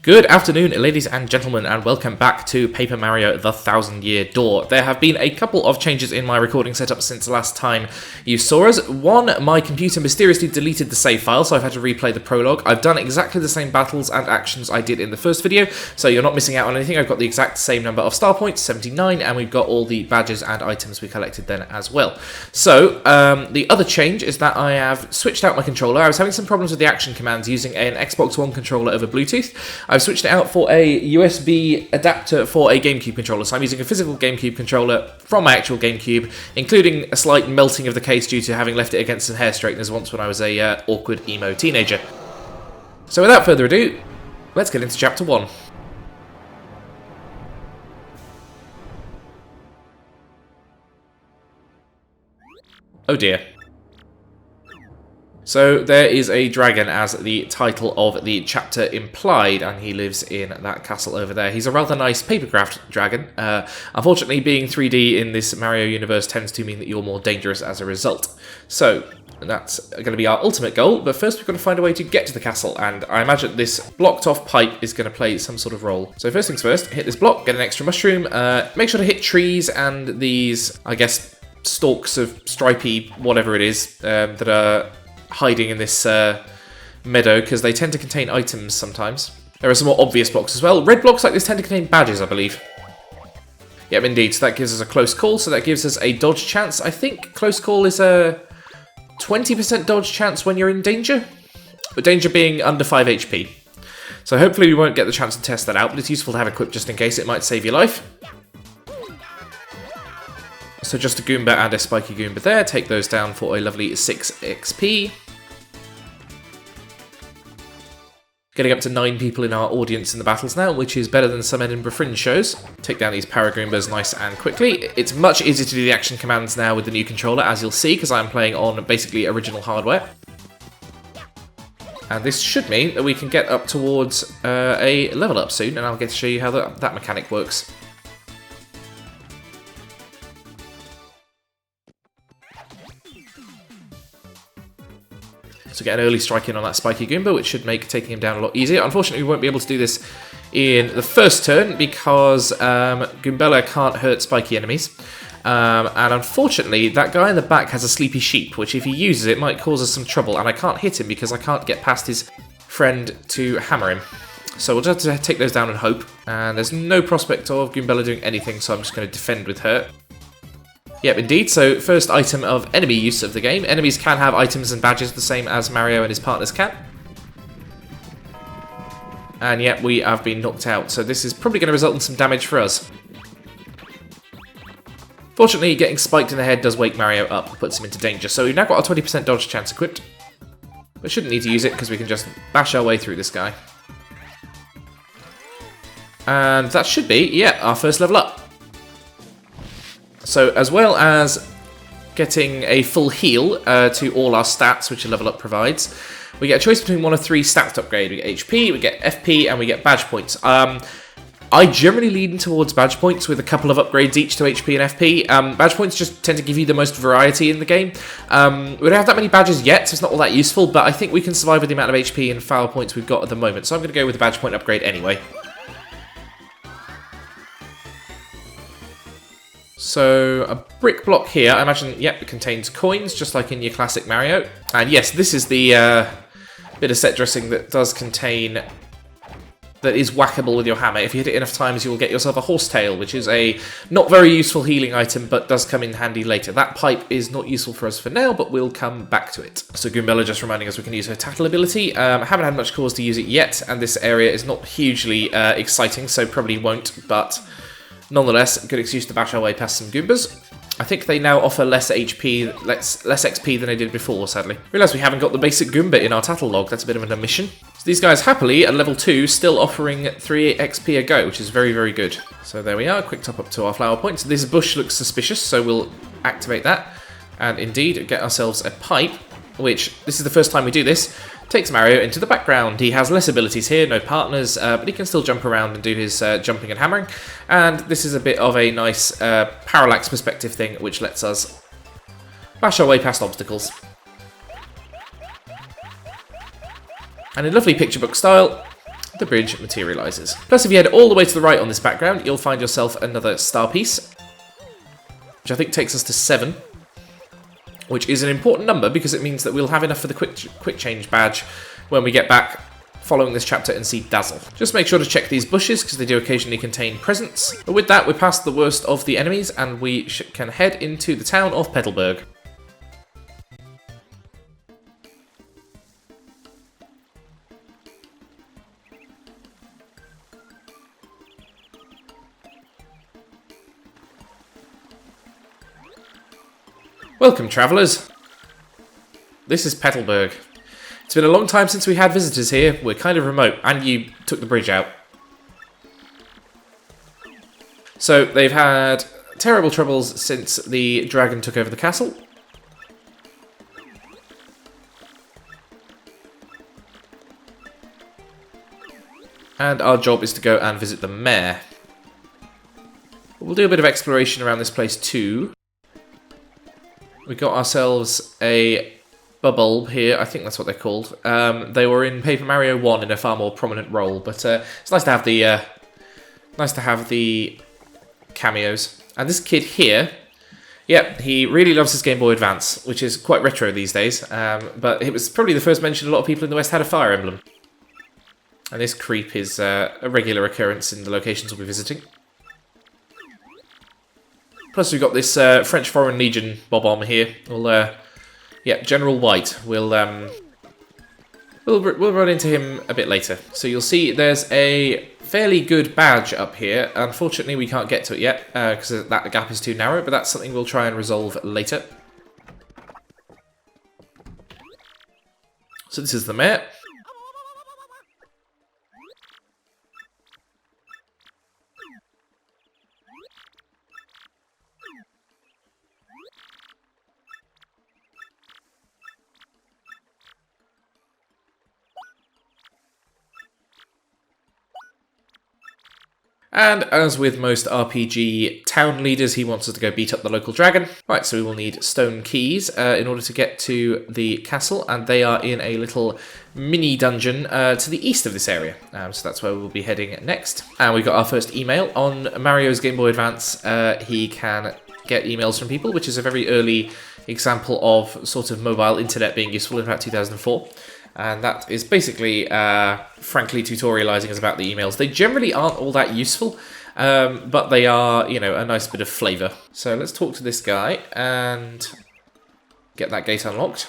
Good afternoon, ladies and gentlemen, and welcome back to Paper Mario: The Thousand Year Door. There have been a couple of changes in my recording setup since the last time you saw us. One, my computer mysteriously deleted the save file, so I've had to replay the prologue. I've done exactly the same battles and actions I did in the first video, so you're not missing out on anything. I've got the exact same number of star points, 79, and we've got all the badges and items we collected then as well. So, the other change is that I have switched out my controller. I was having some problems with the action commands using an Xbox One controller over Bluetooth. I've switched it out for a USB adapter for a GameCube controller, so I'm using a physical GameCube controller from my actual GameCube, including a slight melting of the case due to having left it against some hair straighteners once when I was a awkward emo teenager. So without further ado, let's get into Chapter 1. Oh dear. So there is a dragon, as the title of the chapter implied, and he lives in that castle over there. He's a rather nice papercraft dragon. Unfortunately, being 3D in this Mario universe tends to mean that you're more dangerous as a result. So that's going to be our ultimate goal, but first we've got to find a way to get to the castle, and I imagine this blocked off pipe is going to play some sort of role. So first things first, hit this block, get an extra mushroom, make sure to hit trees and these, I guess, stalks of stripy whatever it is that are hiding in this meadow, because they tend to contain items sometimes. There are some more obvious blocks as well. Red blocks like this tend to contain badges, I believe. Yep, indeed. So that gives us a close call, so that gives us a dodge chance. I think close call is a 20% dodge chance when you're in danger, but danger being under 5 HP. So hopefully we won't get the chance to test that out, but it's useful to have equipped just in case. It might save your life. So just a Goomba and a Spiky Goomba there. Take those down for a lovely 6 XP. Getting up to 9 people in our audience in the battles now, which is better than some Edinburgh Fringe shows. Take down these Para Goombas nice and quickly. It's much easier to do the action commands now with the new controller, as you'll see, because I'm playing on basically original hardware. And this should mean that we can get up towards a level up soon, and I'll get to show you how that mechanic works. So get an early strike in on that Spiky Goomba, which should make taking him down a lot easier. Unfortunately, we won't be able to do this in the first turn because Goombella can't hurt spiky enemies. And unfortunately, that guy in the back has a sleepy sheep, which if he uses it might cause us some trouble. And I can't hit him because I can't get past his friend to hammer him. So we'll just have to take those down and hope. And there's no prospect of Goombella doing anything, so I'm just going to defend with her. Yep, indeed. So first item of enemy use of the game. Enemies can have items and badges the same as Mario and his partners can. And yet we have been knocked out. So this is probably going to result in some damage for us. Fortunately, getting spiked in the head does wake Mario up, puts him into danger. So we've now got our 20% dodge chance equipped. We shouldn't need to use it because we can just bash our way through this guy. And that should be, yeah, our first level up. So as well as getting a full heal to all our stats, which a level up provides, we get a choice between one of 3 stats to upgrade. We get HP, we get FP, and we get badge points. I generally lean towards badge points with a couple of upgrades each to HP and FP. Badge points just tend to give you the most variety in the game. We don't have that many badges yet, so it's not all that useful, but I think we can survive with the amount of HP and foul points we've got at the moment. So I'm going to go with the badge point upgrade anyway. So, a brick block here, I imagine, yep, it contains coins, just like in your classic Mario. And yes, this is the bit of set dressing that does contain, that is whackable with your hammer. If you hit it enough times, you will get yourself a horsetail, which is a not very useful healing item, but does come in handy later. That pipe is not useful for us for now, but we'll come back to it. So Goombella just reminding us we can use her tattle ability. I haven't had much cause to use it yet, and this area is not hugely exciting, so probably won't, but nonetheless, good excuse to bash our way past some Goombas. I think they now offer less HP, less XP than they did before, sadly. Realise we haven't got the basic Goomba in our tattle log. That's a bit of an omission. So these guys happily, at level 2, still offering 3 XP a go, which is very, very good. So there we are, quick top up to our flower points. This bush looks suspicious, so we'll activate that. And indeed, get ourselves a pipe, which, this is the first time we do this, takes Mario into the background. He has less abilities here, no partners, but he can still jump around and do his jumping and hammering. And this is a bit of a nice parallax perspective thing, which lets us bash our way past obstacles. And in lovely picture book style, the bridge materialises. Plus, if you head all the way to the right on this background, you'll find yourself another star piece, which I think takes us to 7, which is an important number because it means that we'll have enough for the quick change badge when we get back following this chapter and see Dazzle. Just make sure to check these bushes because they do occasionally contain presents. But with that, we're past the worst of the enemies and we can head into the town of Petalburg. Welcome, travellers. This is Petalburg. It's been a long time since we had visitors here. We're kind of remote, and you took the bridge out. So, they've had terrible troubles since the dragon took over the castle. And our job is to go and visit the mayor. We'll do a bit of exploration around this place too. We got ourselves a bulb here. I think that's what they're called. They were in Paper Mario 1 in a far more prominent role, but it's nice to have the cameos. And this kid here, yeah, he really loves his Game Boy Advance, which is quite retro these days. But it was probably the first mention a lot of people in the West had a Fire Emblem. And this creep is a regular occurrence in the locations we'll be visiting. Plus, we've got this French Foreign Legion bob-omb here. Yeah, General White. We'll run into him a bit later. So you'll see there's a fairly good badge up here. Unfortunately, we can't get to it yet because that gap is too narrow, but that's something we'll try and resolve later. So this is the mayor. And as with most RPG town leaders, he wants us to go beat up the local dragon. Right, so we will need stone keys in order to get to the castle, and they are in a little mini dungeon to the east of this area. So that's where we'll be heading next. And we got our first email on Mario's Game Boy Advance. He can get emails from people, which is a very early example of sort of mobile internet being useful in about 2004. And that is basically, frankly, tutorializing us about the emails. They generally aren't all that useful, but they are, you know, a nice bit of flavour. So let's talk to this guy and get that gate unlocked.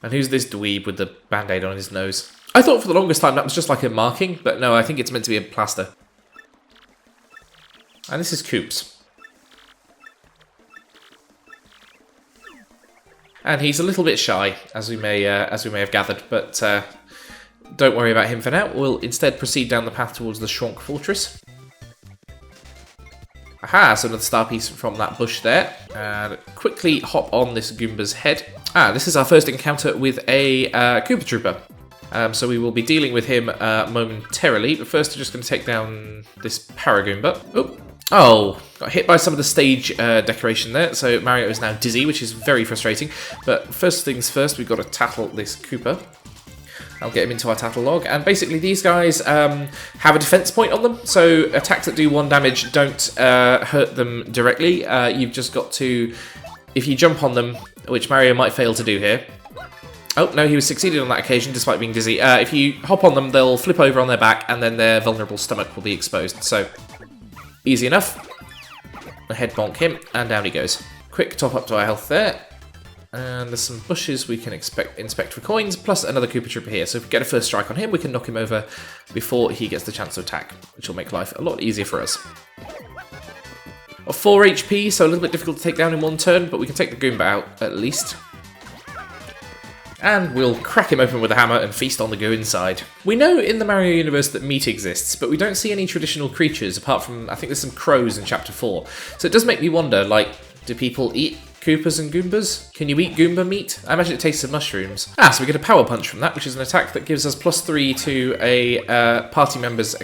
And who's this dweeb with the band-aid on his nose? I thought for the longest time that was just like a marking, but no, I think it's meant to be a plaster. And this is Koops. And he's a little bit shy, as we may have gathered, but don't worry about him for now. We'll instead proceed down the path towards the Shronk Fortress. Aha, so another star piece from that bush there. And quickly hop on this Goomba's head. Ah, this is our first encounter with a Koopa Trooper. So we will be dealing with him momentarily, but first we're just going to take down this Paragoomba. Oh, got hit by some of the stage decoration there, so Mario is now dizzy, which is very frustrating. But first things first, we've got to tattle this Koopa. I'll get him into our tattle log, and basically these guys have a defense point on them, so attacks that do 1 damage don't hurt them directly. You've just got to, if you jump on them, which Mario might fail to do here. Oh, no, he was succeeded on that occasion, despite being dizzy. If you hop on them, they'll flip over on their back, and then their vulnerable stomach will be exposed, so easy enough. Head bonk him, and down he goes. Quick top up to our health there. And there's some bushes we can inspect for coins, plus another Koopa Trooper here. So if we get a first strike on him, we can knock him over before he gets the chance to attack, which will make life a lot easier for us. Of 4 HP, so a little bit difficult to take down in one turn, but we can take the Goomba out at least. And we'll crack him open with a hammer and feast on the goo inside. We know in the Mario universe that meat exists, but we don't see any traditional creatures apart from, I think there's some crows in Chapter 4. So it does make me wonder, like, do people eat Koopas and Goombas? Can you eat Goomba meat? I imagine it tastes of mushrooms. Ah, so we get a Power Punch from that, which is an attack that gives us +3 to a party member's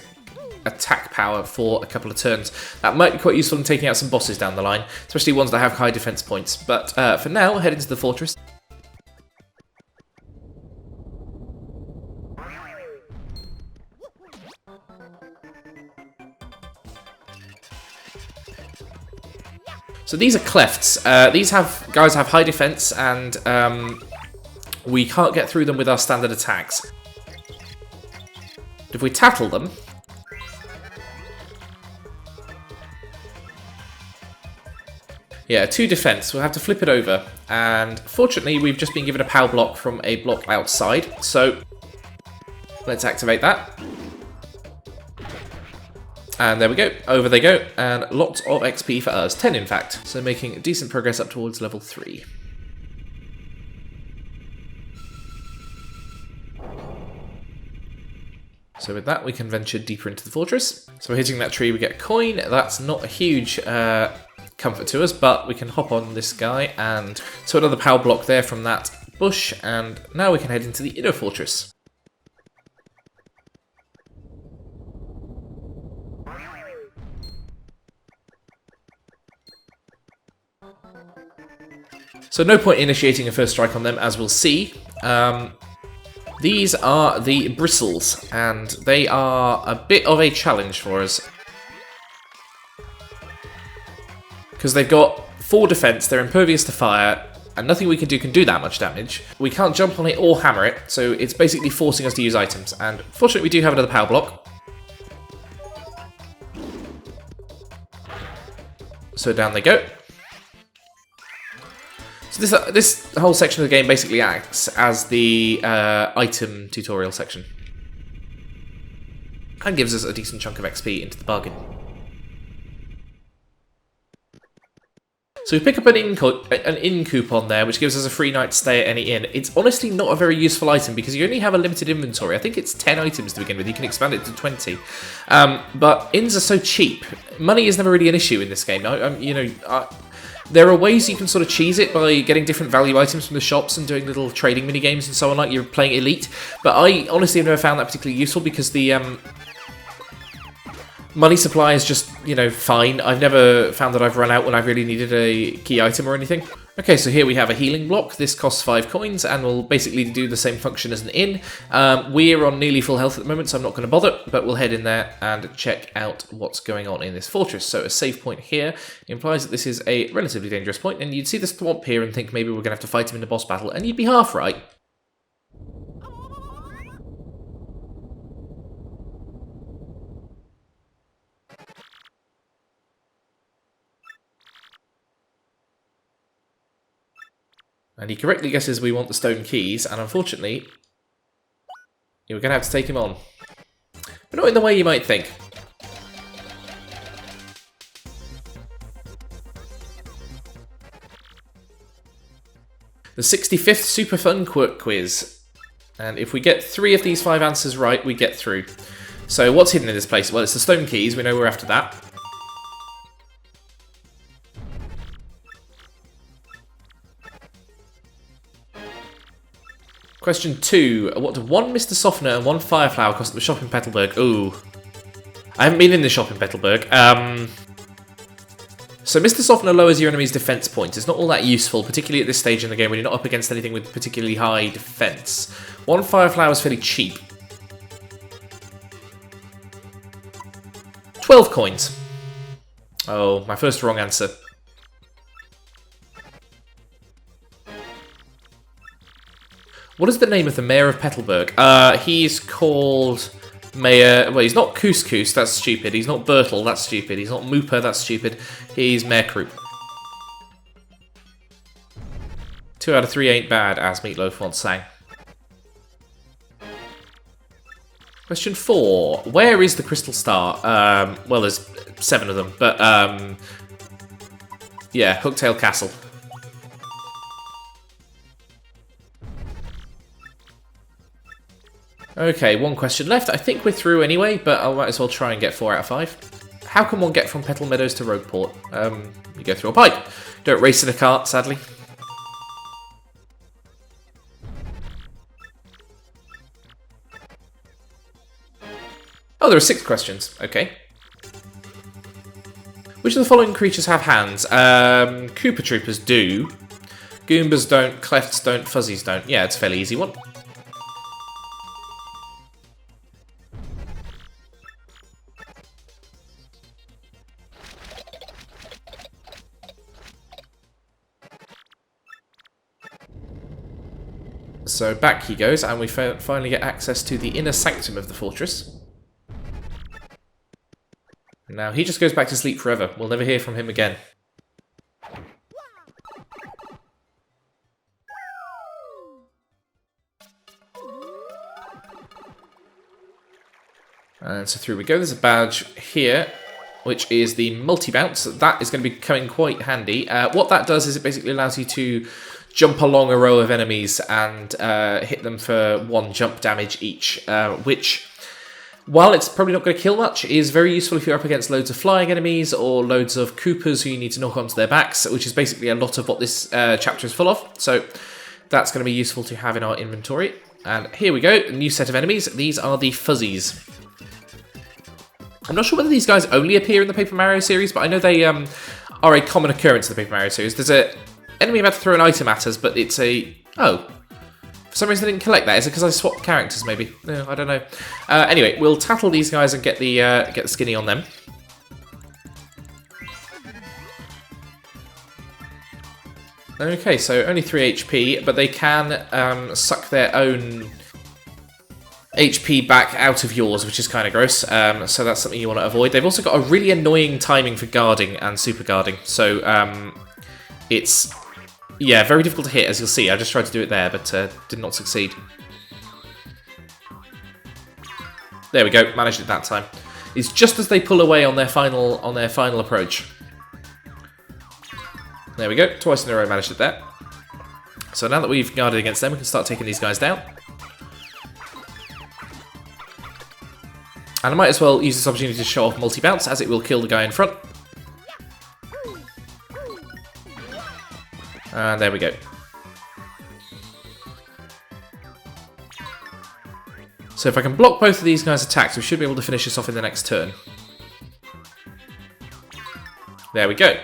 attack power for a couple of turns. That might be quite useful in taking out some bosses down the line, especially ones that have high defense points. But for now, head into the fortress. So these are clefts. These guys have high defense, and we can't get through them with our standard attacks. If we tattle them, yeah, 2 defense. We'll have to flip it over, and fortunately, we've just been given a POW block from a block outside. So let's activate that. And there we go, over they go, and lots of XP for us, 10 in fact. So making decent progress up towards level 3. So with that, we can venture deeper into the fortress. So we're hitting that tree, we get a coin. That's not a huge comfort to us, but we can hop on this guy, and so another POW block there from that bush, and now we can head into the inner fortress. So no point initiating a first strike on them, as we'll see. These are the bristles, and they are a bit of a challenge for us. Because they've got 4 defense, they're impervious to fire, and nothing we can do that much damage. We can't jump on it or hammer it, so it's basically forcing us to use items. And fortunately we do have another POW block. So down they go. So this whole section of the game basically acts as the item tutorial section. And gives us a decent chunk of XP into the bargain. So we pick up an inn coupon there, which gives us a free night stay at any inn. It's honestly not a very useful item because you only have a limited inventory. I think it's 10 items to begin with. You can expand it to 20. But inns are so cheap. Money is never really an issue in this game. There are ways you can sort of cheese it by getting different value items from the shops and doing little trading mini games and so on, like you're playing Elite. But I honestly have never found that particularly useful because the money supply is just, fine. I've never found that I've run out when I've really needed a key item or anything. Okay, so here we have a healing block. This costs 5 coins and will basically do the same function as an inn. We're on nearly full health at the moment, so I'm not going to bother, but we'll head in there and check out what's going on in this fortress. So a save point here implies that this is a relatively dangerous point, and you'd see the swamp here and think maybe we're going to have to fight him in a boss battle, and you'd be half right. And he correctly guesses we want the stone keys, and unfortunately, we're going to have to take him on. But not in the way you might think. The 65th Super Fun Quirk Quiz. And if we get 3 of these 5 answers right, we get through. So what's hidden in this place? Well, it's the stone keys. We know we're after that. Question 2. What do 1 Mr. Softener and 1 Fireflower cost at the shop in Petalburg? Ooh. I haven't been in the shop in Petalburg. So Mr. Softener lowers your enemy's defense points. It's not all that useful, particularly at this stage in the game when you're not up against anything with particularly high defense. 1 Fireflower is fairly cheap. 12 coins. Oh, my first wrong answer. What is the name of the mayor of Petalburg? He's called Mayor... Well, he's not Couscous, that's stupid. He's not Bertel, that's stupid. He's not Mooper, that's stupid. He's Mayor Krupp. 2 out of 3 ain't bad, as Meatloaf once sang. Question 4. Where is the Crystal Star? Well, there's 7 of them, but... yeah, Hooktail Castle. Okay, 1 question left. I think we're through anyway, but I might as well try and get 4 out of 5. How can one get from Petal Meadows to Rogueport? You go through a pipe. Don't race in a cart, sadly. Oh, there are 6 questions. Okay. Which of the following creatures have hands? Koopa Troopers do. Goombas don't, Clefts don't, Fuzzies don't. Yeah, it's a fairly easy one. So back he goes, and we finally get access to the inner sanctum of the fortress. Now he just goes back to sleep forever. We'll never hear from him again. And so through we go. There's a badge here, which is the multi-bounce. That is going to be coming quite handy. What that does is it basically allows you to jump along a row of enemies and hit them for 1 jump damage each, which, while it's probably not going to kill much, is very useful if you're up against loads of flying enemies or loads of koopas who you need to knock onto their backs, which is basically a lot of what this chapter is full of. So that's going to be useful to have in our inventory. And here we go, a new set of enemies. These are the fuzzies. I'm not sure whether these guys only appear in the Paper Mario series, but I know they are a common occurrence in the Paper Mario series. There's an enemy about to throw an item at us, but it's a... Oh. For some reason I didn't collect that. Is it because I swapped characters, maybe? No, I don't know. Anyway, we'll tattle these guys and get the skinny on them. Okay, so only 3 HP, but they can suck their own HP back out of yours, which is kind of gross, so that's something you want to avoid. They've also got a really annoying timing for guarding and super guarding, so it's, yeah, very difficult to hit, as you'll see. I just tried to do it there, but did not succeed. There we go, managed it that time. It's just as they pull away on their final approach. There we go, twice in a row managed it there. So now that we've guarded against them, we can start taking these guys down. And I might as well use this opportunity to show off multi-bounce, as it will kill the guy in front. And there we go. So if I can block both of these guys' attacks, we should be able to finish this off in the next turn. There we go.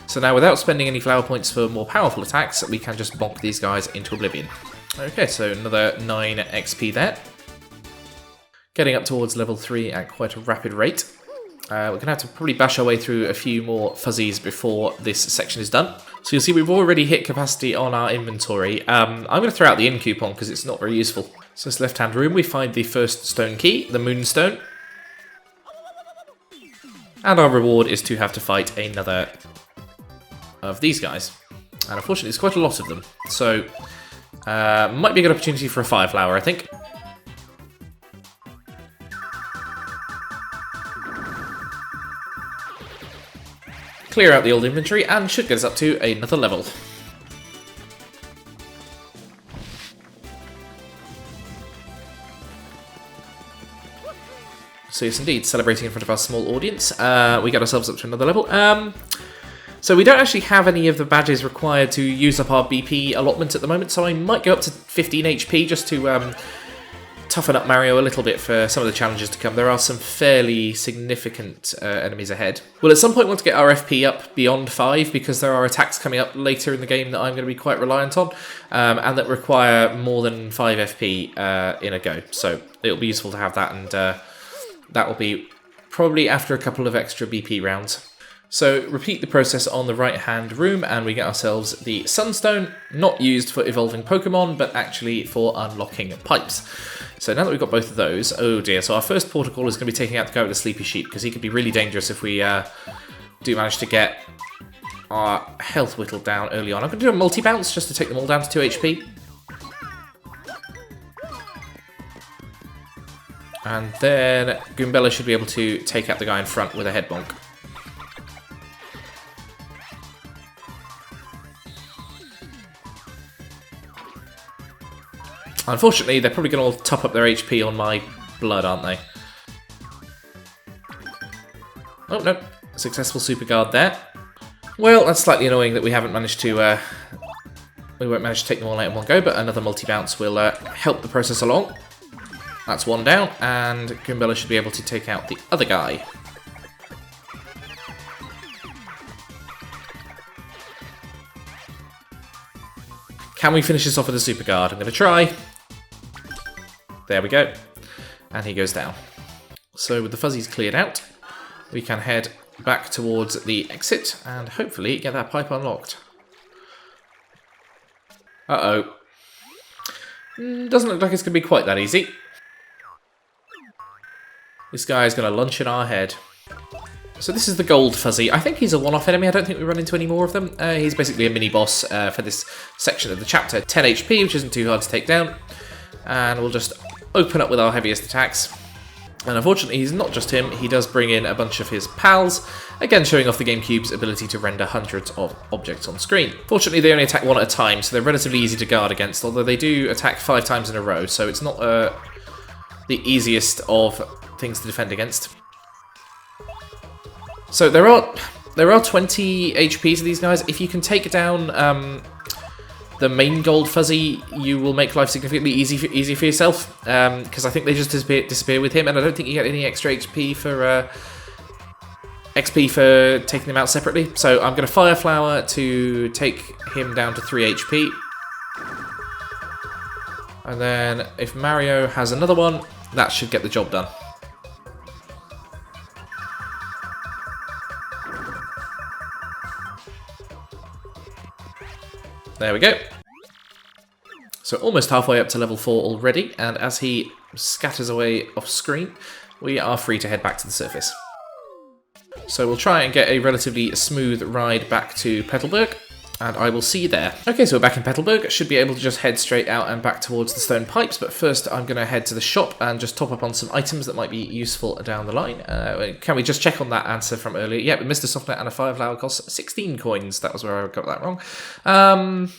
So now, without spending any flower points for more powerful attacks, we can just bonk these guys into oblivion. Okay, so another 9 XP there. Getting up towards level 3 at quite a rapid rate. We're going to have to probably bash our way through a few more fuzzies before this section is done. So you'll see we've already hit capacity on our inventory. I'm going to throw out the in coupon because it's not very useful. So this left-hand room, we find the first stone key, the moonstone. And our reward is to have to fight another of these guys. And unfortunately, there's quite a lot of them. So might be a good opportunity for a fire flower, I think. Clear out the old inventory, and should get us up to another level. So yes, indeed, celebrating in front of our small audience. We get ourselves up to another level. So we don't actually have any of the badges required to use up our BP allotment at the moment, so I might go up to 15 HP just to toughen up Mario a little bit for some of the challenges to come. There are some fairly significant enemies ahead. We'll at some point want to get our FP up beyond 5 because there are attacks coming up later in the game that I'm going to be quite reliant on and that require more than 5 FP in a go. So it'll be useful to have that, and that will be probably after a couple of extra BP rounds. So repeat the process on the right hand room and we get ourselves the Sunstone, not used for evolving Pokemon, but actually for unlocking pipes. So now that we've got both of those, oh dear, so our first port of call is going to be taking out the guy with the sleepy sheep, because he could be really dangerous if we do manage to get our health whittled down early on. I'm going to do a multi-bounce just to take them all down to 2 HP. And then Goombella should be able to take out the guy in front with a head bonk. Unfortunately, they're probably going to all top up their HP on my blood, aren't they? Oh, no. Successful super guard there. Well, that's slightly annoying that we haven't managed to... we won't manage to take them all out in one go, but another multi-bounce will help the process along. That's one down, and Goombella should be able to take out the other guy. Can we finish this off with a super guard? I'm going to try. There we go. And he goes down. So with the fuzzies cleared out, we can head back towards the exit and hopefully get that pipe unlocked. Uh-oh. Doesn't look like it's going to be quite that easy. This guy is going to lunch in our head. So this is the gold fuzzy. I think he's a one-off enemy. I don't think we run into any more of them. He's basically a mini-boss for this section of the chapter. 10 HP, which isn't too hard to take down. And we'll just open up with our heaviest attacks. And unfortunately, he's not just him. He does bring in a bunch of his pals, again showing off the GameCube's ability to render hundreds of objects on screen. Fortunately, they only attack one at a time, so they're relatively easy to guard against, although they do attack 5 times in a row, so it's not the easiest of things to defend against. So there are 20 HP to these guys. If you can take down the main gold fuzzy, you will make life significantly easy for yourself, because I think they just disappear with him, and I don't think you get any extra XP for taking them out separately. So I'm going to Fire Flower to take him down to 3 HP. And then if Mario has another one, that should get the job done. There we go. So almost halfway up to level 4 already, and as he scatters away off screen, we are free to head back to the surface. So we'll try and get a relatively smooth ride back to Petalburg, and I will see you there. Okay, so we're back in Petalburg. Should be able to just head straight out and back towards the stone pipes, but first I'm going to head to the shop and just top up on some items that might be useful down the line. Can we just check on that answer from earlier? Yep, Mr. Softnet and a Fire Flower costs 16 coins. That was where I got that wrong.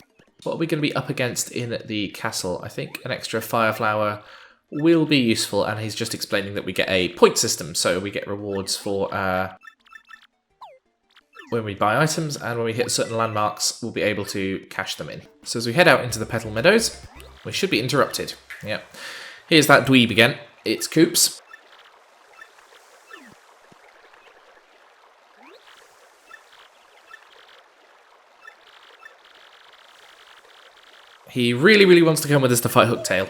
What are we going to be up against in the castle? I think an extra Fire Flower will be useful, and he's just explaining that we get a point system, so we get rewards for when we buy items, and when we hit certain landmarks, we'll be able to cash them in. So as we head out into the Petal Meadows, we should be interrupted. Yep. Here's that dweeb again. It's Koops. He really wants to come with us to fight Hooktail,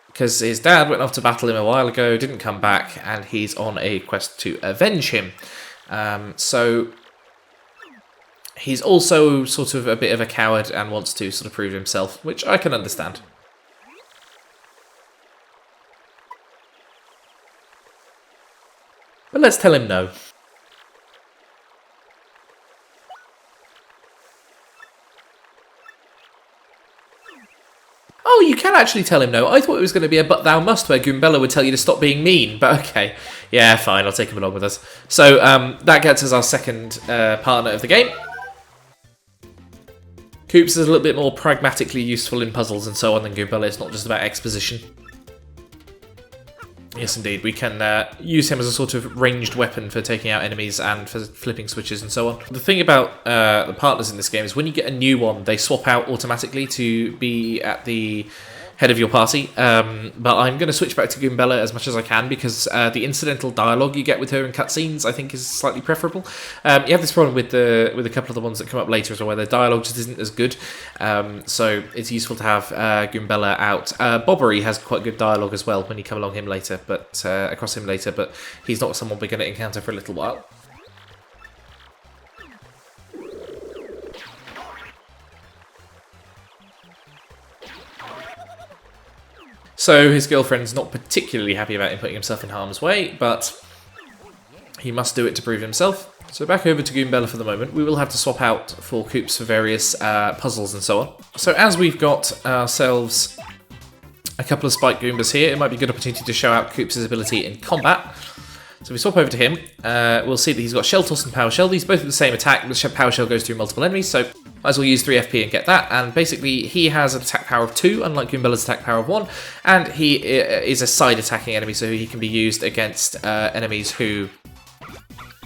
because his dad went off to battle him a while ago, didn't come back, and he's on a quest to avenge him. So he's also sort of a bit of a coward and wants to sort of prove himself, which I can understand. But let's tell him no. Oh, you can actually tell him no. I thought it was going to be a but thou must, where Goombella would tell you to stop being mean. But okay. Yeah, fine. I'll take him along with us. So that gets us our second partner of the game. Koops is a little bit more pragmatically useful in puzzles and so on than Goombella. It's not just about exposition. Yes, indeed. We can use him as a sort of ranged weapon for taking out enemies and for flipping switches and so on. The thing about the partners in this game is when you get a new one, they swap out automatically to be at the head of your party. But I'm going to switch back to Goombella as much as I can, because the incidental dialogue you get with her in cutscenes, I think, is slightly preferable. You have this problem with a couple of the ones that come up later as well, where the dialogue just isn't as good. So it's useful to have Goombella out. Bobbery has quite good dialogue as well when you come along him later, but across him later, but he's not someone we're going to encounter for a little while. So his girlfriend's not particularly happy about him putting himself in harm's way, but he must do it to prove himself. So back over to Goombella for the moment. We will have to swap out for Koops for various puzzles and so on. So as we've got ourselves a couple of Spike Goombas here, it might be a good opportunity to show out Koops' ability in combat. So we swap over to him. We'll see that he's got Shell Toss and Power Shell. These both have the same attack, but the Power Shell goes through multiple enemies, so might as well use 3 FP and get that. And basically, he has an attack power of 2, unlike Goombella's attack power of 1. And he is a side attacking enemy, so he can be used against enemies who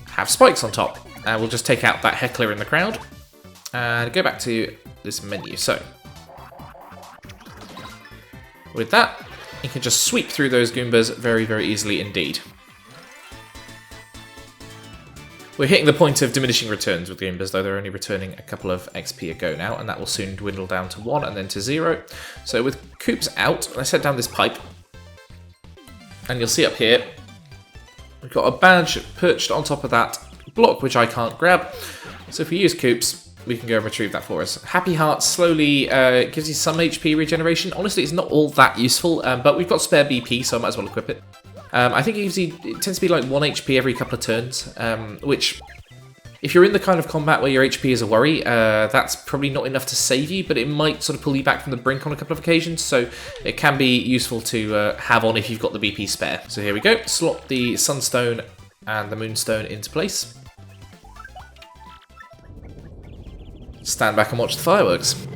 have spikes on top. And we'll just take out that heckler in the crowd. And go back to this menu. So with that, you can just sweep through those Goombas very easily indeed. We're hitting the point of diminishing returns with Goombas, though they're only returning a couple of XP a go now, and that will soon dwindle down to 1 and then to 0. So with Koops out, let's head down this pipe, and you'll see up here, we've got a badge perched on top of that block, which I can't grab. So if we use Koops, we can go and retrieve that for us. Happy Heart slowly gives you some HP regeneration. Honestly, it's not all that useful, but we've got spare BP, so I might as well equip it. I think it tends to be like 1 HP every couple of turns, which, if you're in the kind of combat where your HP is a worry, that's probably not enough to save you, but it might sort of pull you back from the brink on a couple of occasions, so it can be useful to have on if you've got the BP spare. So here we go, slot the Sunstone and the Moonstone into place. Stand back and watch the fireworks.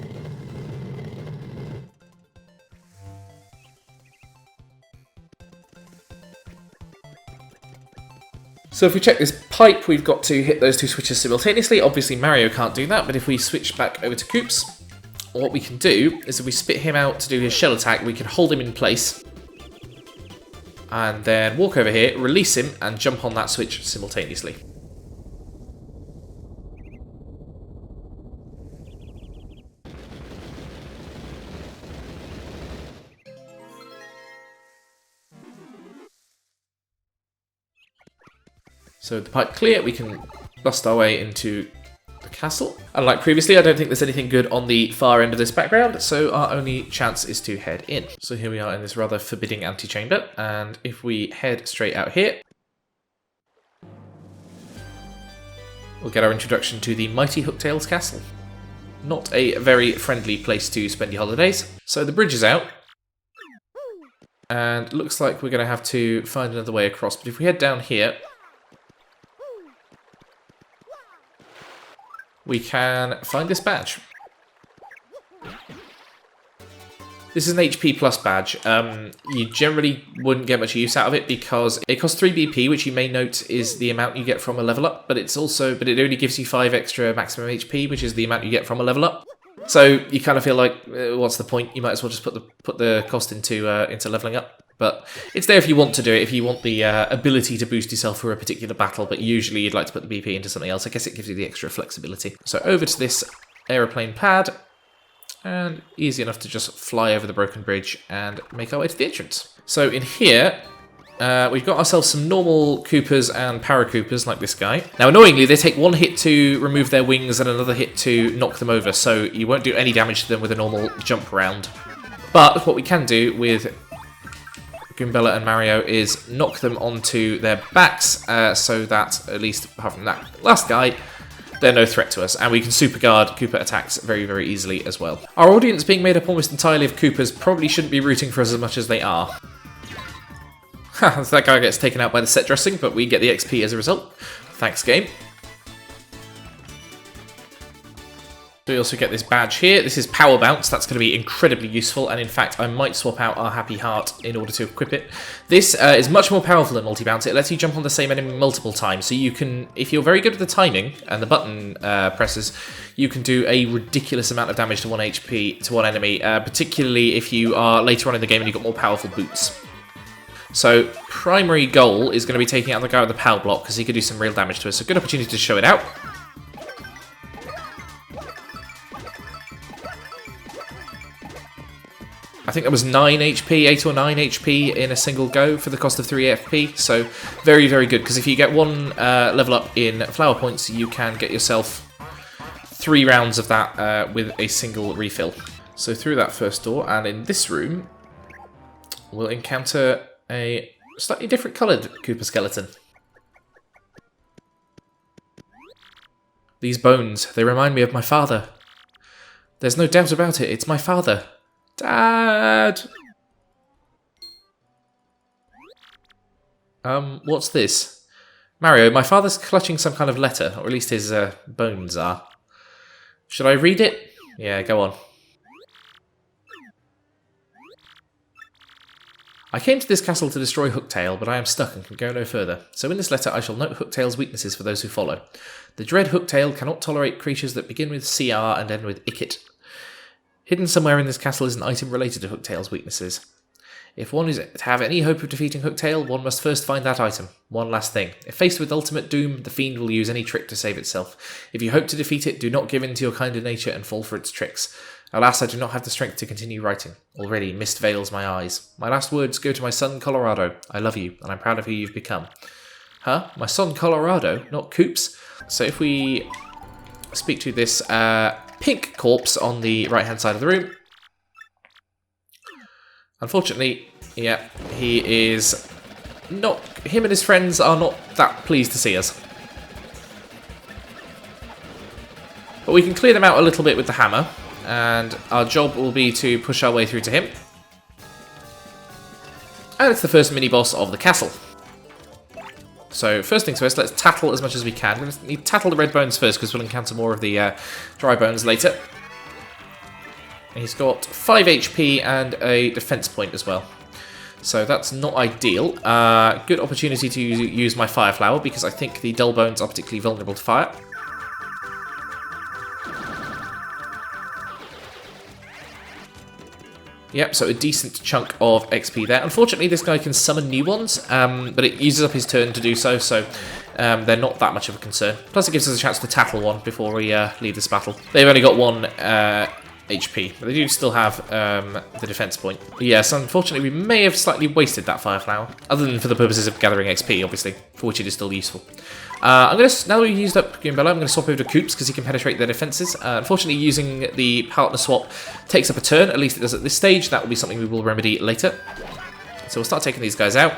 So if we check this pipe, we've got to hit those 2 switches simultaneously. Obviously Mario can't do that, but if we switch back over to Koops, what we can do is if we spit him out to do his shell attack, we can hold him in place and then walk over here, release him, and jump on that switch simultaneously. So with the pipe clear, we can bust our way into the castle. Unlike previously, I don't think there's anything good on the far end of this background, so our only chance is to head in. So here we are in this rather forbidding antechamber, and if we head straight out here, we'll get our introduction to the mighty Hooktails Castle. Not a very friendly place to spend your holidays. So the bridge is out, and it looks like we're going to have to find another way across, but if we head down here, we can find this badge. This is an HP plus badge. You generally wouldn't get much use out of it because it costs 3 BP, which you may note is the amount you get from a level up, but it only gives you 5 extra maximum HP, which is the amount you get from a level up. So you kind of feel like, what's the point? You might as well just put the cost into leveling up. But it's there if you want to do it, if you want the ability to boost yourself for a particular battle, but usually you'd like to put the BP into something else. I guess it gives you the extra flexibility. So over to this aeroplane pad, and easy enough to just fly over the broken bridge and make our way to the entrance. So in here, we've got ourselves some normal Koopas and Para-Koopas like this guy. Now annoyingly, they take 1 hit to remove their wings and another hit to knock them over, so you won't do any damage to them with a normal jump round. But what we can do with Goombella and Mario is knock them onto their backs, so that, at least apart from that last guy, they're no threat to us, and we can super guard Koopa attacks very, very easily as well. Our audience being made up almost entirely of Koopas probably shouldn't be rooting for us as much as they are. Ha, that guy gets taken out by the set dressing, but we get the XP as a result. Thanks, game. We also get this badge here. This is Power Bounce. That's going to be incredibly useful, and in fact, I might swap out our Happy Heart in order to equip it. This is much more powerful than Multi-Bounce. It lets you jump on the same enemy multiple times, so you can, if you're very good at the timing and the button presses, you can do a ridiculous amount of damage to 1 HP to one enemy, particularly if you are later on in the game and you've got more powerful boots. So, primary goal is going to be taking out the guy with the power block, because he could do some real damage to us, so good opportunity to show it out. I think that was 9 HP, 8 or 9 HP in a single go for the cost of 3 FP, so very, very good, because if you get 1 level up in flower points, you can get yourself 3 rounds of that with a single refill. So through that first door, and in this room, we'll encounter a slightly different coloured Koopa skeleton. These bones, they remind me of my father. There's no doubt about it, it's my father. Dad! What's this? Mario, my father's clutching some kind of letter, or at least his bones are. Should I read it? Yeah, go on. I came to this castle to destroy Hooktail, but I am stuck and can go no further. So in this letter I shall note Hooktail's weaknesses for those who follow. The dread Hooktail cannot tolerate creatures that begin with CR and end with Ickit. Hidden somewhere in this castle is an item related to Hooktail's weaknesses. If one is to have any hope of defeating Hooktail, one must first find that item. One last thing. If faced with ultimate doom, the fiend will use any trick to save itself. If you hope to defeat it, do not give in to your kinder nature and fall for its tricks. Alas, I do not have the strength to continue writing. Already, mist veils my eyes. My last words go to my son, Colorado. I love you, and I'm proud of who you've become. Huh? My son, Colorado? Not Koops? So if we speak to this pink corpse on the right-hand side of the room. Unfortunately, yeah, he is not... Him and his friends are not that pleased to see us. But we can clear them out a little bit with the hammer, and our job will be to push our way through to him. And it's the first mini-boss of the castle. So, first things first, let's tattle as much as we can. We're going to need to tattle the red bones first, because we'll encounter more of the dry bones later. He's got 5 HP and a defense point as well. So that's not ideal. Good opportunity to use my fire flower, because I think the dull bones are particularly vulnerable to fire. Yep, so a decent chunk of XP there. Unfortunately, this guy can summon new ones, but it uses up his turn to do so, so they're not that much of a concern. Plus, it gives us a chance to tattle one before we leave this battle. They've only got 1 HP, but they do still have the defense point. Yes, unfortunately, we may have slightly wasted that fire flower, other than for the purposes of gathering XP, obviously, for which it is still useful. I'm going to, now that we've used up Goombella, I'm going to swap over to Koops because he can penetrate their defenses. Unfortunately, using the partner swap takes up a turn, at least it does at this stage. That will be something we will remedy later. So we'll start taking these guys out.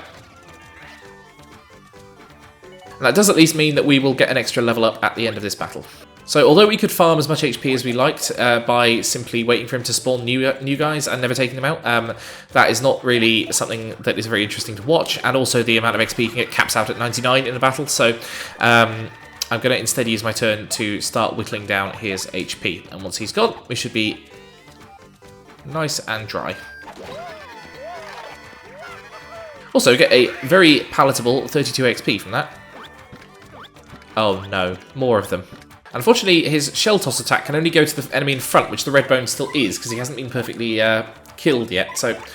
And that does at least mean that we will get an extra level up at the end of this battle. So although we could farm as much HP as we liked by simply waiting for him to spawn new guys and never taking them out, that is not really something that is very interesting to watch, and also the amount of XP you can get caps out at 99 in a battle, so I'm going to instead use my turn to start whittling down his HP, and once he's gone, we should be nice and dry. Also get a very palatable 32 XP from that. Oh no, more of them. Unfortunately, his shell toss attack can only go to the enemy in front, which the red bone still is, because he hasn't been perfectly killed yet. So, I'm going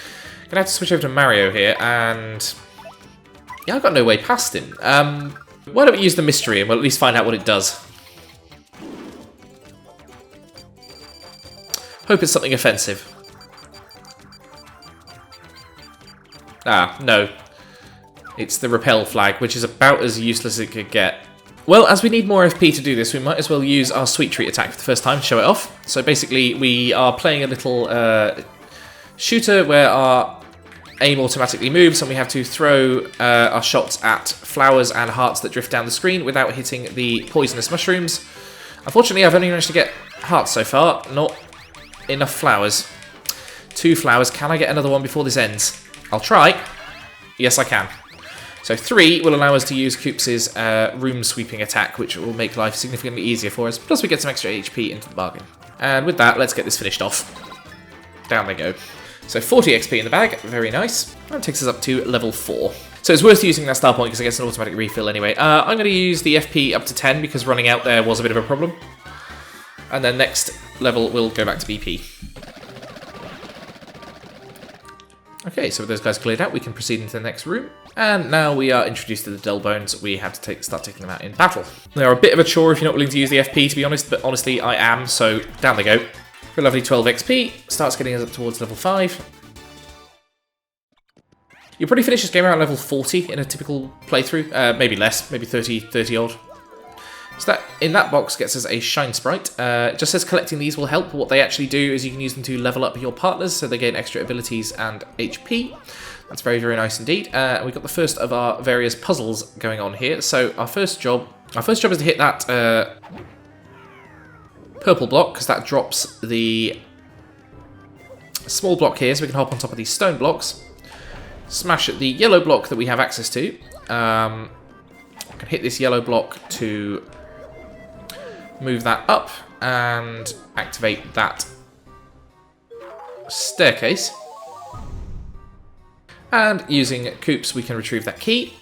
to have to switch over to Mario here, and yeah, I've got no way past him. Why don't we use the mystery, and we'll at least find out what it does. Hope it's something offensive. Ah, no. It's the repel flag, which is about as useless as it could get. Well, as we need more FP to do this, we might as well use our Sweet Treat attack for the first time to show it off. So basically, we are playing a little shooter where our aim automatically moves, and we have to throw our shots at flowers and hearts that drift down the screen without hitting the poisonous mushrooms. Unfortunately, I've only managed to get hearts so far, not enough flowers. 2 flowers. Can I get another one before this ends? I'll try. Yes, I can. So 3 will allow us to use Koops' room sweeping attack, which will make life significantly easier for us. Plus we get some extra HP into the bargain. And with that, let's get this finished off. Down they go. So 40 XP in the bag, very nice. That takes us up to level 4. So it's worth using that star point because it gets an automatic refill anyway. I'm going to use the FP up to 10 because running out there was a bit of a problem. And then next level we'll go back to BP. Okay, so with those guys cleared out, we can proceed into the next room. And now we are introduced to the dull bones. We have to start taking them out in battle. They are a bit of a chore if you're not willing to use the FP, to be honest, but honestly, I am, so down they go. For a lovely 12 XP, starts getting us up towards level 5. You'll probably finish this game around level 40 in a typical playthrough. Maybe less, maybe 30 odd. So that in that box gets us a Shine Sprite. It just says collecting these will help. What they actually do is you can use them to level up your partners, so they gain extra abilities and HP. That's very, very nice indeed. We've got the first of our various puzzles going on here. So our first job is to hit that purple block, because that drops the small block here, so we can hop on top of these stone blocks. Smash at the yellow block that we have access to. I can hit this yellow block to move that up and activate that staircase. And using Koops, we can retrieve that key,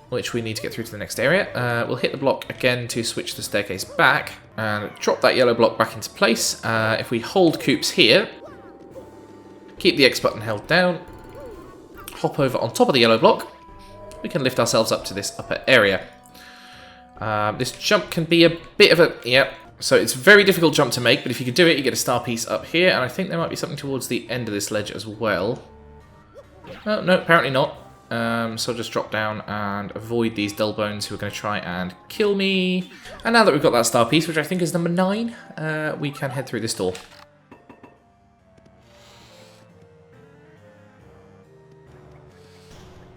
which we need to get through to the next area. We'll hit the block again to switch the staircase back and drop that yellow block back into place. If we hold Koops here, keep the X button held down, hop over on top of the yellow block, we can lift ourselves up to this upper area. This jump can be a bit of a... Yep. So it's a very difficult jump to make, but if you can do it, you get a star piece up here, and I think there might be something towards the end of this ledge as well. Oh, no, apparently not. So I'll just drop down and avoid these dull bones who are going to try and kill me. And now that we've got that star piece, which I think is number 9, we can head through this door.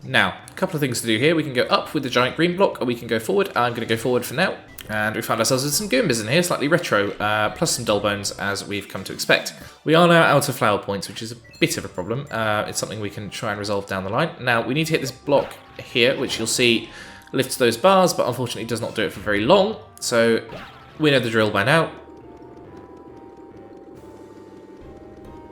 Now, a couple of things to do here. We can go up with the giant green block, or we can go forward. I'm going to go forward for now. And we found ourselves with some Goombas in here, slightly retro, plus some dull bones, as we've come to expect. We are now out of flower points, which is a bit of a problem. It's something we can try and resolve down the line. Now, we need to hit this block here, which you'll see lifts those bars, but unfortunately does not do it for very long. So, we know the drill by now.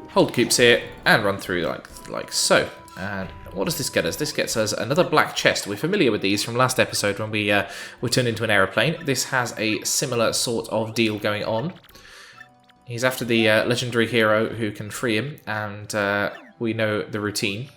Hold coops here, and run through like so. And what does this get us? This gets us another black chest. We're familiar with these from last episode when we were turned into an aeroplane. This has a similar sort of deal going on. He's after the legendary hero who can free him, and we know the routine.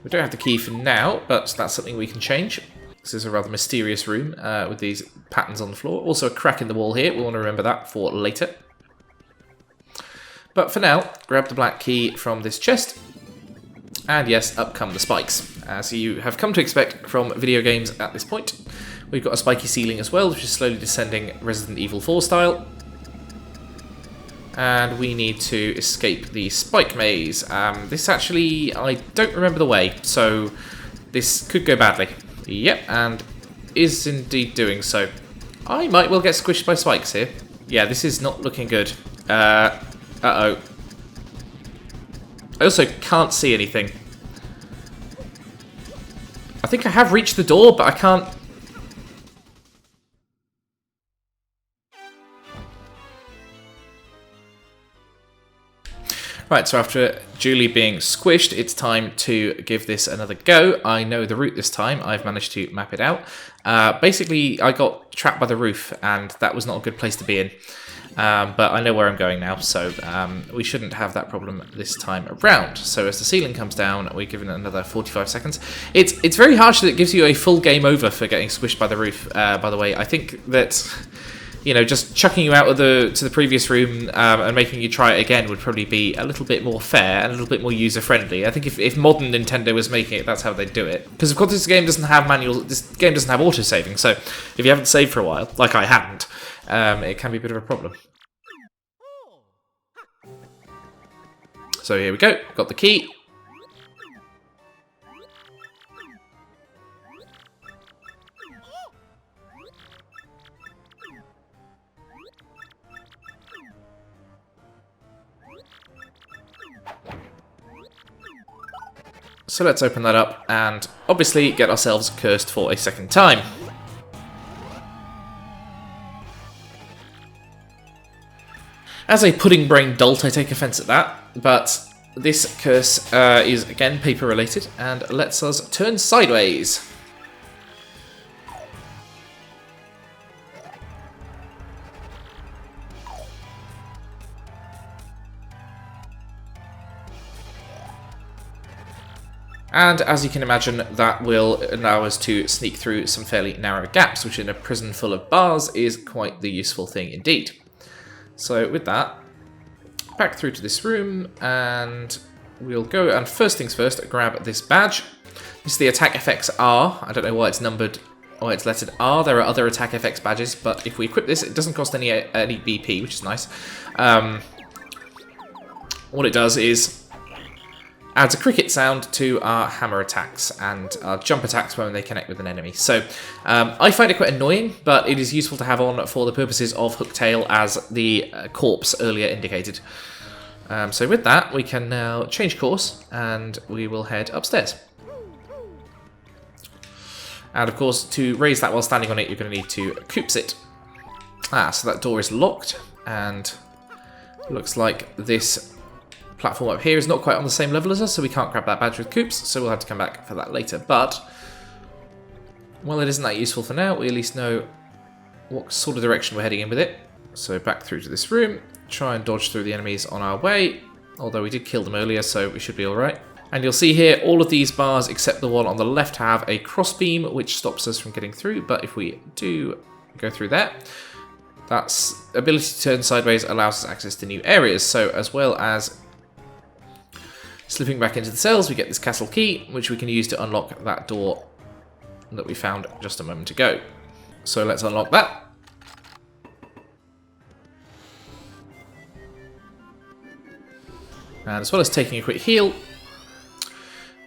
We don't have the key for now, but that's something we can change. This is a rather mysterious room with these patterns on the floor. Also a crack in the wall here. We'll want to remember that for later. But for now, grab the black key from this chest. And yes, up come the spikes. As you have come to expect from video games at this point. We've got a spiky ceiling as well, which is slowly descending Resident Evil 4 style. And we need to escape the spike maze. This actually, I don't remember the way, so this could go badly. Yep, and is indeed doing so. I might well get squished by spikes here. Yeah, this is not looking good. Uh-oh. I also can't see anything. I think I have reached the door, but I can't... Right, so after Julie being squished, it's time to give this another go. I know the route this time. I've managed to map it out. Basically, I got trapped by the roof, and that was not a good place to be in. But I know where I'm going now, so we shouldn't have that problem this time around. So as the ceiling comes down, we're given another 45 seconds. It's very harsh that it gives you a full game over for getting squished by the roof, by the way. I think that... You know, just chucking you out of to the previous room and making you try it again would probably be a little bit more fair and a little bit more user-friendly. I think if modern Nintendo was making it, that's how they'd do it. Because of course this game doesn't have auto-saving, so if you haven't saved for a while, like I hadn't, it can be a bit of a problem. So here we go, got the key. So let's open that up and obviously get ourselves cursed for a second time. As a pudding-brained dolt, I take offence at that, but this curse is again paper-related and lets us turn sideways. And as you can imagine, that will allow us to sneak through some fairly narrow gaps, which in a prison full of bars is quite the useful thing indeed. So with that, back through to this room, and we'll go, and first things first, grab this badge. This is the attack FX R. I don't know why it's numbered, or it's lettered R. There are other attack FX badges, but if we equip this, it doesn't cost any BP, which is nice. What it does is adds a cricket sound to our hammer attacks and our jump attacks when they connect with an enemy. So I find it quite annoying, but it is useful to have on for the purposes of Hooktail, as the corpse earlier indicated. So with that, we can now change course and we will head upstairs. And of course, to raise that while standing on it, you're going to need to koops it. So that door is locked, and looks like this platform up here is not quite on the same level as us, so we can't grab that badge with koops, so we'll have to come back for that later. But, well, it isn't that useful for now. We at least know what sort of direction we're heading in with it. So back through to this room, try and dodge through the enemies on our way, although we did kill them earlier, so we should be alright. And you'll see here, all of these bars, except the one on the left, have a crossbeam, which stops us from getting through, but if we do go through that That ability to turn sideways allows us access to new areas. So as well as slipping back into the cells, we get this castle key, which we can use to unlock that door that we found just a moment ago. So let's unlock that. And as well as taking a quick heal,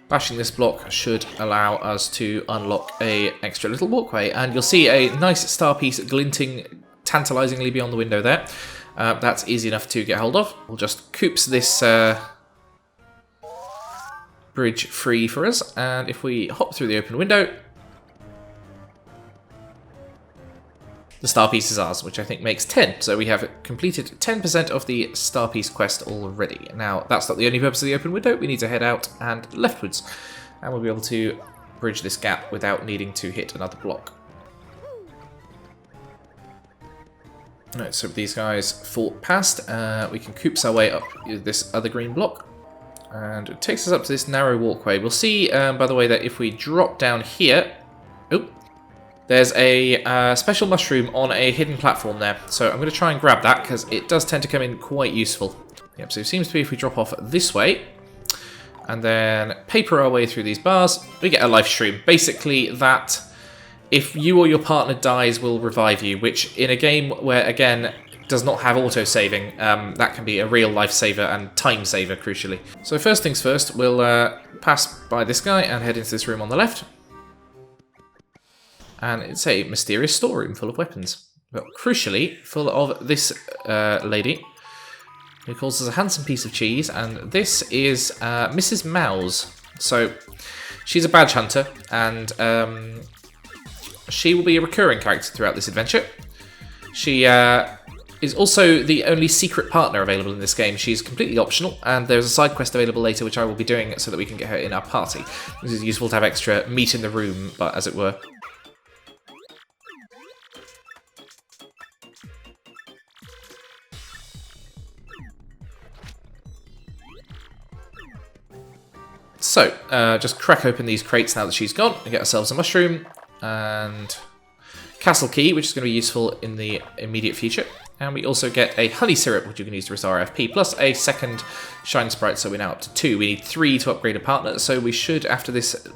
bashing this block should allow us to unlock a extra little walkway. And you'll see a nice star piece glinting tantalizingly beyond the window there. That's easy enough to get hold of. We'll just koops this bridge free for us. And if we hop through the open window, the star piece is ours, which I think makes 10. So we have completed 10% of the star piece quest already. Now, that's not the only purpose of the open window. We need to head out and leftwards. And we'll be able to bridge this gap without needing to hit another block. Alright, so these guys fought past. We can koops our way up this other green block. And it takes us up to this narrow walkway. We'll see, by the way, that if we drop down here... Oh, there's a special mushroom on a hidden platform there. So I'm going to try and grab that, because it does tend to come in quite useful. Yep, so it seems to be if we drop off this way, and then paper our way through these bars, we get a life stream. Basically, that if you or your partner dies, will revive you, which in a game where, again, does not have auto-saving, that can be a real life-saver and time-saver, crucially. So first things first, we'll pass by this guy and head into this room on the left. And it's a mysterious storeroom full of weapons. But crucially, full of this lady, who calls us a handsome piece of cheese, and this is Mrs. Mouse. So, she's a badge hunter, and she will be a recurring character throughout this adventure. She is also the only secret partner available in this game. She's completely optional, and there's a side quest available later which I will be doing so that we can get her in our party. This is useful to have extra meat in the room, but as it were. So, just crack open these crates now that she's gone and get ourselves a mushroom and castle key, which is going to be useful in the immediate future. And we also get a honey syrup, which you can use to restore FP, plus a second shine sprite, so we're now up to 2. We need 3 to upgrade a partner, so we should, after this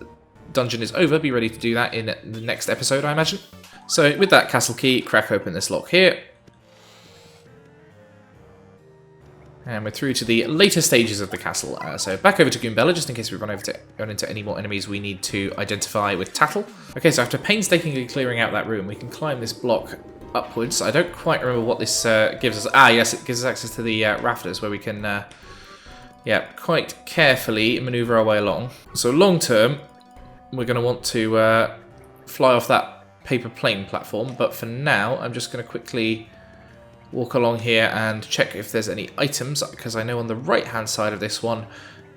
dungeon is over, be ready to do that in the next episode, I imagine. So, with that castle key, crack open this lock here. And we're through to the later stages of the castle. So back over to Goombella, just in case we run into any more enemies we need to identify with Tattle. Okay, so after painstakingly clearing out that room, we can climb this block upwards. I don't quite remember what this gives us. Ah, yes, it gives us access to the rafters, where we can, yeah, quite carefully maneuver our way along. So long term, we're going to want to fly off that paper plane platform. But for now, I'm just going to quickly walk along here and check if there's any items, because I know on the right-hand side of this one,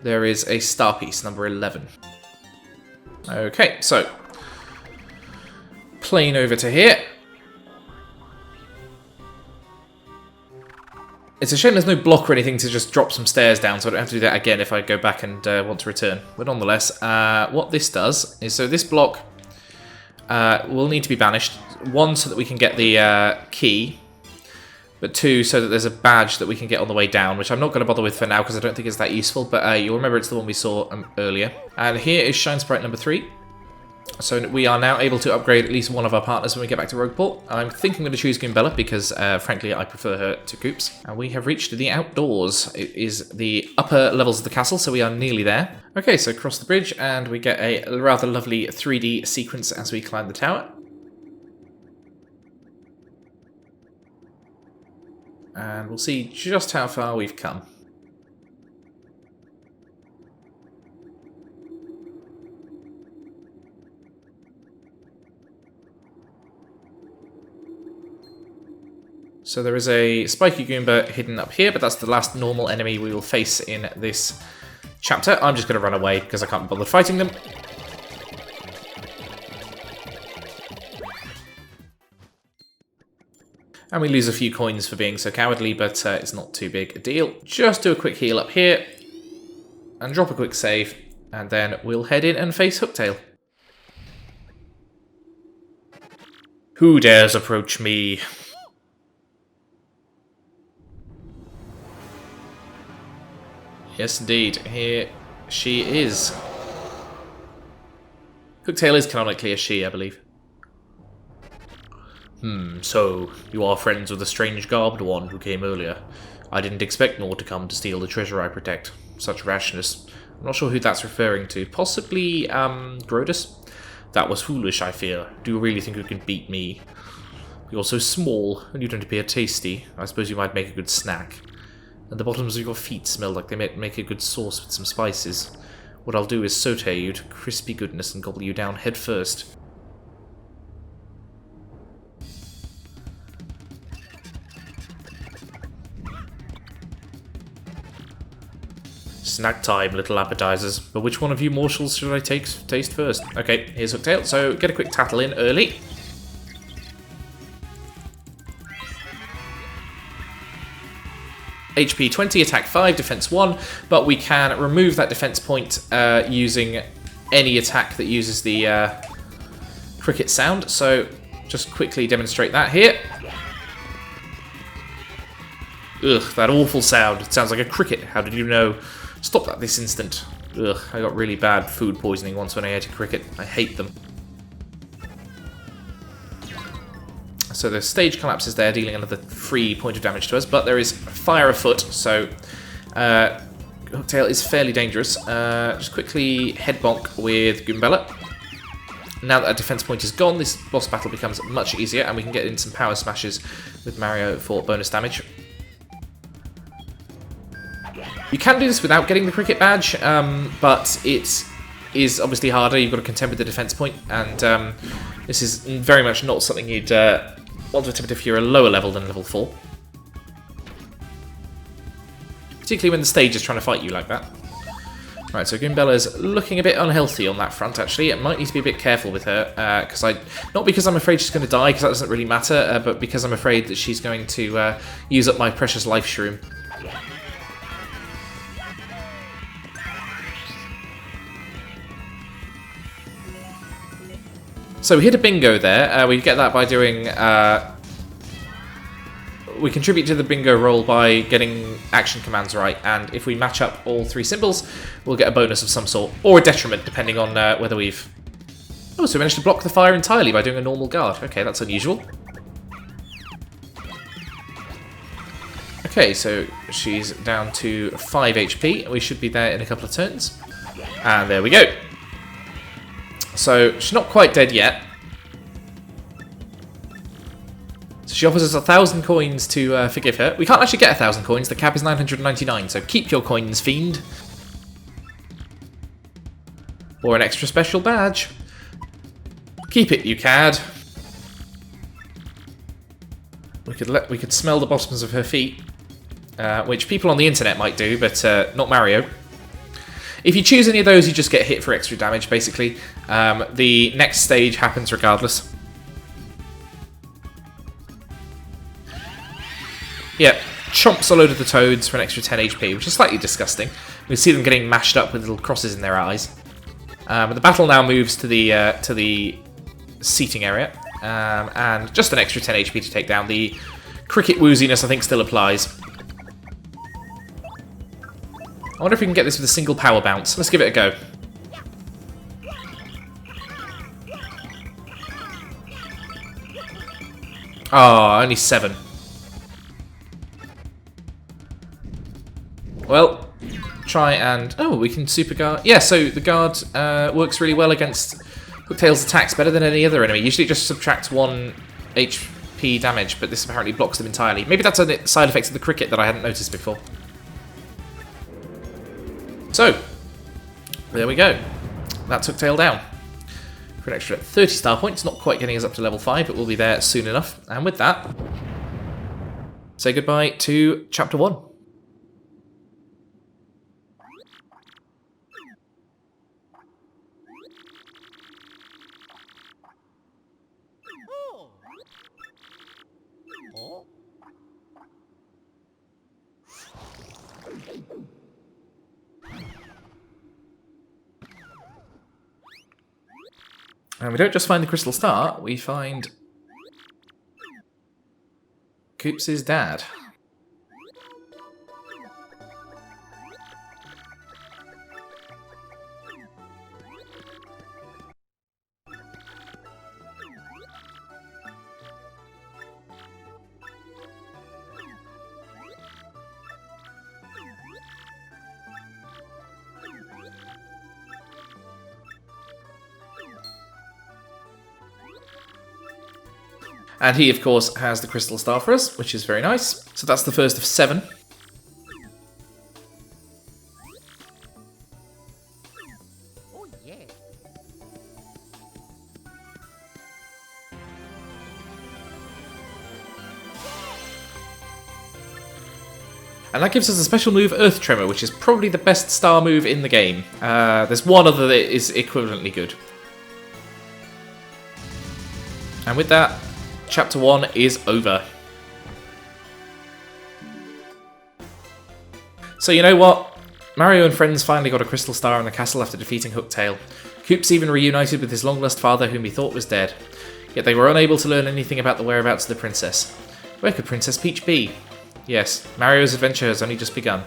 there is a star piece, number 11. Okay, so plane over to here. It's a shame there's no block or anything to just drop some stairs down, so I don't have to do that again if I go back and want to return. But nonetheless, what this does is, so this block will need to be banished. 1, so that we can get the key, but 2, so that there's a badge that we can get on the way down, which I'm not going to bother with for now because I don't think it's that useful, but you'll remember it's the one we saw earlier. And here is Shine Sprite number 3. So we are now able to upgrade at least one of our partners when we get back to Rogueport. I'm thinking I'm going to choose Goombella because, frankly, I prefer her to Koops. And we have reached the outdoors. It is the upper levels of the castle, so we are nearly there. Okay, so cross the bridge, and we get a rather lovely 3D sequence as we climb the tower. And we'll see just how far we've come. So there is a spiky Goomba hidden up here, but that's the last normal enemy we will face in this chapter. I'm just going to run away because I can't bother fighting them. And we lose a few coins for being so cowardly, but it's not too big a deal. Just do a quick heal up here, and drop a quick save, and then we'll head in and face Hooktail. Who dares approach me? Yes, indeed. Here she is. Hooktail is canonically a she, I believe. So you are friends with the strange garbed one who came earlier. I didn't expect Nor to come to steal the treasure I protect. Such rashness. I'm not sure who that's referring to. Possibly, Grodus? That was foolish, I fear. Do you really think you can beat me? You're so small, and you don't appear tasty. I suppose you might make a good snack. And the bottoms of your feet smell like they might make a good sauce with some spices. What I'll do is saute you to crispy goodness and gobble you down head first. Snack time, little appetizers. But which one of you morsels should I taste first? Okay, here's Hooktail. So get a quick tattle in early. HP 20, attack 5, defense 1, but we can remove that defense point using any attack that uses the cricket sound. So just quickly demonstrate that here. Ugh, that awful sound. It sounds like a cricket. How did you know? Stop that this instant. Ugh, I got really bad food poisoning once when I ate a cricket. I hate them. So the stage collapses there, dealing another 3 point of damage to us, but there is fire afoot, so Hooktail is fairly dangerous. Just quickly head bonk with Goombella. Now that our defense point is gone, this boss battle becomes much easier, and we can get in some power smashes with Mario for bonus damage. You can do this without getting the cricket badge, but it is obviously harder. You've got to contend with the defense point, and this is very much not something you'd want to attempt if you're a lower level than level 4. Particularly when the stage is trying to fight you like that. Right, so Goombella's looking a bit unhealthy on that front, actually. I might need to be a bit careful with her, not because I'm afraid she's going to die, because that doesn't really matter, but because I'm afraid that she's going to use up my precious life shroom. So we hit a bingo there. We get that by doing... we contribute to the bingo roll by getting action commands right, and if we match up all 3 symbols, we'll get a bonus of some sort, or a detriment, depending on whether we've... Oh, so we managed to block the fire entirely by doing a normal guard. Okay, that's unusual. Okay, so she's down to 5 HP. We should be there in a couple of turns. And there we go. So, she's not quite dead yet. So she offers us 1,000 coins to forgive her. We can't actually get 1,000 coins, the cap is 999, so keep your coins, fiend. Or an extra special badge. Keep it, you cad. We could smell the bottoms of her feet, which people on the internet might do, but not Mario. If you choose any of those, you just get hit for extra damage, basically. The next stage happens regardless. Yeah, chomps a load of the toads for an extra 10 HP, which is slightly disgusting. We see them getting mashed up with little crosses in their eyes. But the battle now moves to the seating area, and just an extra 10 HP to take down. The cricket wooziness, I think, still applies. I wonder if we can get this with a single power bounce. Let's give it a go. Oh, only 7. Well, try and... Oh, we can super guard... Yeah, so the guard works really well against Hooktail's attacks, better than any other enemy. Usually it just subtracts 1 HP damage, but this apparently blocks them entirely. Maybe that's a side effect of the cricket that I hadn't noticed before. So, there we go. That took Tail down. For an extra 30 star points, not quite getting us up to level 5, but we'll be there soon enough. And with that, say goodbye to Chapter 1. And we don't just find the Crystal Star, we find Koops' dad. And he, of course, has the crystal star for us, which is very nice. So that's the first of 7. Oh, yeah. And that gives us a special move, Earth Tremor, which is probably the best star move in the game. There's one other that is equivalently good. And with that, Chapter 1 is over. So you know what? Mario and friends finally got a crystal star in the castle after defeating Hooktail. Koops even reunited with his long-lost father whom he thought was dead. Yet they were unable to learn anything about the whereabouts of the princess. Where could Princess Peach be? Yes, Mario's adventure has only just begun.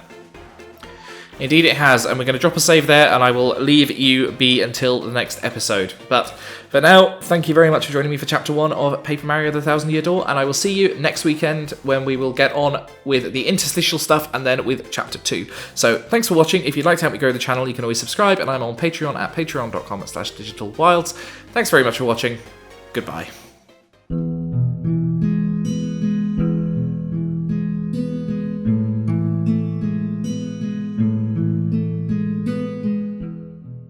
Indeed it has, and we're going to drop a save there, and I will leave you be until the next episode. But for now, thank you very much for joining me for Chapter 1 of Paper Mario the Thousand Year Door, and I will see you next weekend when we will get on with the interstitial stuff and then with Chapter 2. So thanks for watching. If you'd like to help me grow the channel, you can always subscribe, and I'm on Patreon at patreon.com/digitalwilds. Thanks very much for watching. Goodbye.